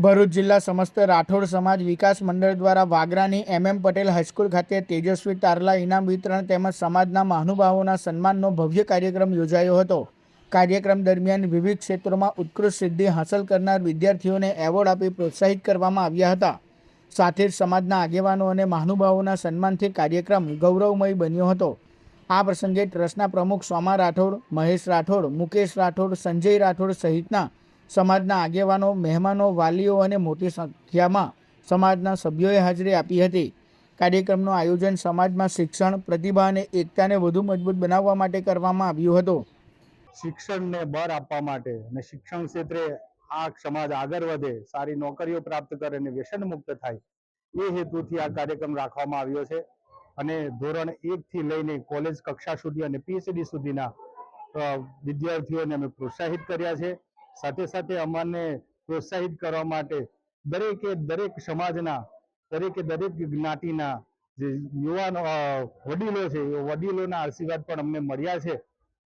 ભરૂચ જિલ્લા સમસ્ત રાઠોડ સમાજ વિકાસ મંડળ દ્વારા વાગરાની MM પટેલ હાઈસ્કૂલ ખાતે તેજસ્વી તારલા ઇનામ વિતરણ તેમજ સમાજના મહાનુભાવોના સન્માનનો ભવ્ય કાર્યક્રમ યોજાયો હતો। કાર્યક્રમ દરમિયાન વિવિધ ક્ષેત્રોમાં ઉત્કૃષ્ટ સિદ્ધિ હાંસલ કરનાર વિદ્યાર્થીઓને એવોર્ડ આપી પ્રોત્સાહિત કરવામાં આવ્યા હતા। સાથે જ સમાજના આગેવાનો અને મહાનુભાવોના સન્માનથી કાર્યક્રમ ગૌરવમય બન્યો હતો। આ પ્રસંગે ટ્રસ્ટના પ્રમુખ સોમા રાઠોડ, મહેશ રાઠોડ, મુકેશ રાઠોડ, સંજય રાઠોડ સહિતના સમાજના આગેવાનો, મહેમાનો, વાલીઓ અને મોટી સંખ્યામાં સમાજના સભ્યોએ હાજરી આપી હતી। કાર્યક્રમનું આયોજન સમાજમાં શિક્ષણ, પ્રતિભા અને એકતાને વધુ મજબૂત બનાવવા માટે કરવામાં આવ્યું હતું। શિક્ષણને બળ આપવા માટે અને શિક્ષણ ક્ષેત્રે આ સમાજ આગળ વધે, સારી નોકરીઓ પ્રાપ્ત કરે અને વ્યસન મુક્ત થાય એ હેતુથી આ કાર્યક્રમ રાખવામાં આવ્યો છે। અને ધોરણ 1 થી લઈને કોલેજ કક્ષા સુધી અને PhD સુધીના વિદ્યાર્થીઓને અમે પ્રોત્સાહિત કર્યા છે। સાથે સાથે અમને પ્રોત્સાહિત કરવા માટે દરેક સમાજના દરેક જ્ઞાતિના જે યુવાનો વડીલો છે એ વડીલોના આશીર્વાદ પણ અમને મળ્યા છે।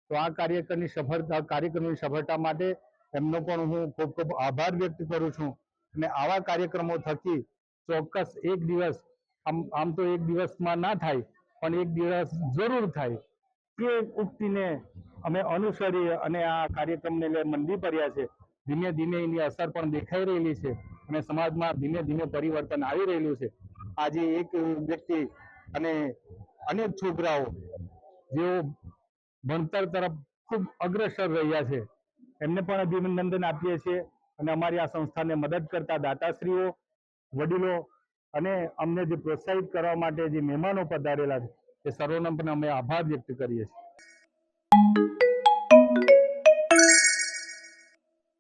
તો આ કાર્યક્રમની સફળતા માટે એમનો પણ હું ખૂબ ખૂબ આભાર વ્યક્ત કરું છું। અને આવા કાર્યક્રમો થકી ચોક્કસ એક દિવસ આમ તો એક દિવસમાં ના થાય પણ એક દિવસ જરૂર થાય કે ઉક્તિને અમે અનુસરી અને આ કાર્યક્રમને મંડી પડ્યા છે। ધીમે ધીમે એની અસર પણ દેખાઈ રહેલી છે અને સમાજમાં ધીમે ધીમે પરિવર્તન આવી રહેલું છે। આજે એક વ્યક્તિ અને અનેક છોકરાઓ જેઓ ભણતર તરફ ખૂબ અગ્રસર રહ્યા છે એમને પણ અભિનંદન આપીએ છીએ। અને અમારી આ સંસ્થાને મદદ કરતા દાતાશ્રીઓ, વડીલો અને અમને જે પ્રોત્સાહિત કરવા માટે જે મહેમાનો પધારેલા છે એ સર્વોને પણ અમે આભાર વ્યક્ત કરીએ છીએ।